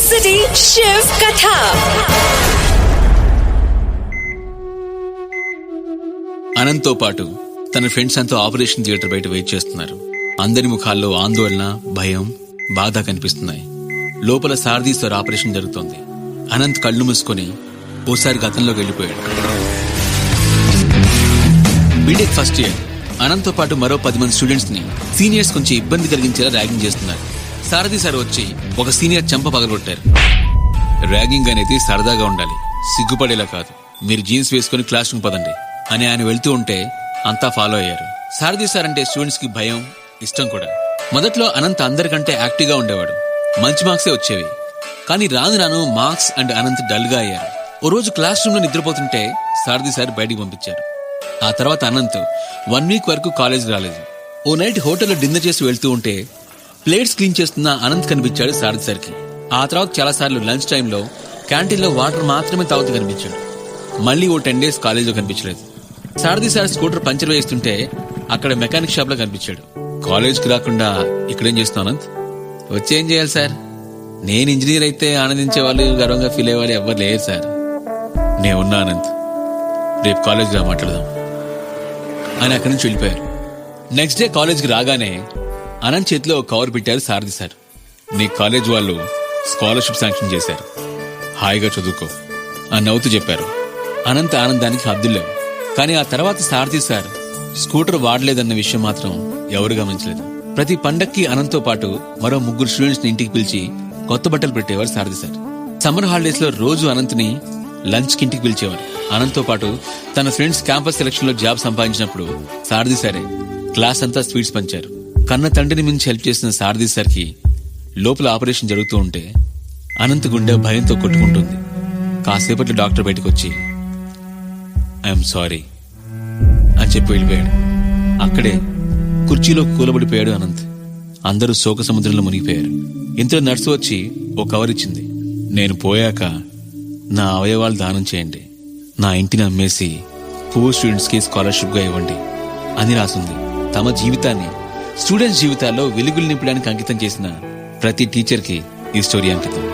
City Shiv Katha. అనంత్తో పాటు తన friends అంతా ఆపరేషన్ థియేటర్ బయట వెయిట్ చేస్తున్నారు. అందరి ముఖాల్లో ఆందోళన, భయం, బాధ కనిపిస్తున్నాయి. లోపల సారథి సార్ ఆపరేషన్ జరుగుతోంది. అనంత్ కళ్ళు మూసుకొని ఓసారి గతంలోకి వెళ్ళిపోయాడు. BTech first year. అనంత్తో పాటు మరో 10 మంది స్టూడెంట్స్ ని సీనియర్స్ కొంచెం ఇబ్బంది కలిగించేలా ర్యాగింగ్ చేస్తున్నారు. సారథి సార్ వచ్చి ఒక సీనియర్ చెంప పగలగొట్టారు. ర్యాగింగ్ అనేది సరదాగా ఉండాలి, సిగ్గుపడేలా కాదు. మీరు జీన్స్ వేసుకుని క్లాస్ రూమ్ పదండి అని ఆయన వెళ్తూ ఉంటే అంతా ఫాలో అయ్యారు. సారథి సార్ అంటే స్టూడెంట్స్ కి భయం, ఇష్టం కూడా. మొదట్లో అనంత్ అందరికంటే యాక్టివ్ గా ఉండేవాడు. మంచి మార్క్సే వచ్చేవి. కానీ రాను రాను మార్క్స్ అండ్ అనంత్ డల్ గా అయ్యారు. ఓ రోజు క్లాస్ రూమ్ లో నిద్రపోతుంటే సారథి సార్ బయటికి పంపించారు. ఆ తర్వాత అనంత్ 1 వీక్ వరకు కాలేజ్ రాలేదు. ఓ నైట్ హోటల్లో డిన్నర్ చేసి వెళ్తూ ఉంటే ప్లేట్స్ క్లీన్ చేస్తున్న అనంత్ కనిపించాడు సారథి సార్కి. ఆ తర్వాత చాలా సార్లు లంచ్ టైంలో క్యాంటీన్లో వాటర్ మాత్రమే తాగుతూ కనిపించాడు. మళ్ళీ ఓ 10 days కాలేజ్లో కనిపించలేదు. సారథి సార్ స్కూటర్ పంచర్ వేస్తుంటే అక్కడ మెకానిక్ షాప్ లో కనిపించాడు. కాలేజ్కి రాకుండా ఇక్కడేం చేస్తున్నావు అనంత్? వచ్చేం చేయాలి సార్, నేను ఇంజనీర్ అయితే ఆనందించే వాళ్ళు, గర్వంగా ఫీల్ అయ్యే వాళ్ళు ఎవరు లేరు సార్. నేనున్నా అనంత్, రేపు కాలేజ్కి రా మాట్లాడదాం అని అక్కడి నుంచి వెళ్ళిపోయారు. నెక్స్ట్ డే కాలేజ్కి రాగానే అనంత్ చేతిలో కవర్ పెట్టారు సారథి సార్. నీ కాలేజ్ వాళ్ళు స్కాలర్షిప్ శాంక్షన్ చేశారు, హాయిగా చదువుకో అని నవ్వుతూ చెప్పారు. అనంత్ ఆనందానికి హద్దులేవు. కానీ ఆ తర్వాత సారథి సార్ స్కూటర్ వాడలేదన్న విషయం మాత్రం ఎవరు గమనించలేదు. ప్రతి పండక్కి అనంత్తో పాటు మరో 3 స్టూడెంట్స్ ని ఇంటికి పిలిచి కొత్త బట్టలు పెట్టేవారు సారథి సార్. సమ్మర్ హాలిడేస్ లో రోజు అనంత్ని లంచ్ కి ఇంటికి పిలిచేవారు. అనంత్తో పాటు తన ఫ్రెండ్స్ క్యాంపస్ సెలక్షన్ లో జాబ్ సంపాదించినప్పుడు సారథి సారే క్లాస్ అంతా స్వీట్స్ పంచారు. కన్న తండ్రిని మించి హెల్ప్ చేసిన సారథి సార్ కి లోపల ఆపరేషన్ జరుగుతూ ఉంటే అనంత్ గుండె భయంతో కొట్టుకుంటుంది. కాసేపట్లో డాక్టర్ బయటకు వచ్చి ఐఎమ్ సారీ అని చెప్పి వెళ్ళిపోయాడు. అక్కడే కుర్చీలో కూలబడిపోయాడు అనంత్. అందరూ శోక సముద్రంలో మునిగిపోయారు. ఇంతలో నర్సు వచ్చి ఓ కవర్ ఇచ్చింది. నేను పోయాక నా అవయవాలు దానం చేయండి, నా ఇంటిని అమ్మేసి పూర్ స్టూడెంట్స్ కి స్కాలర్షిప్ గా ఇవ్వండి అని రాసింది. తమ జీవితాన్ని స్టూడెంట్స్ జీవితాల్లో వెలుగులు నింపడానికి అంకితం చేసిన ప్రతి టీచర్ కి ఈ స్టోరీ అంకితం.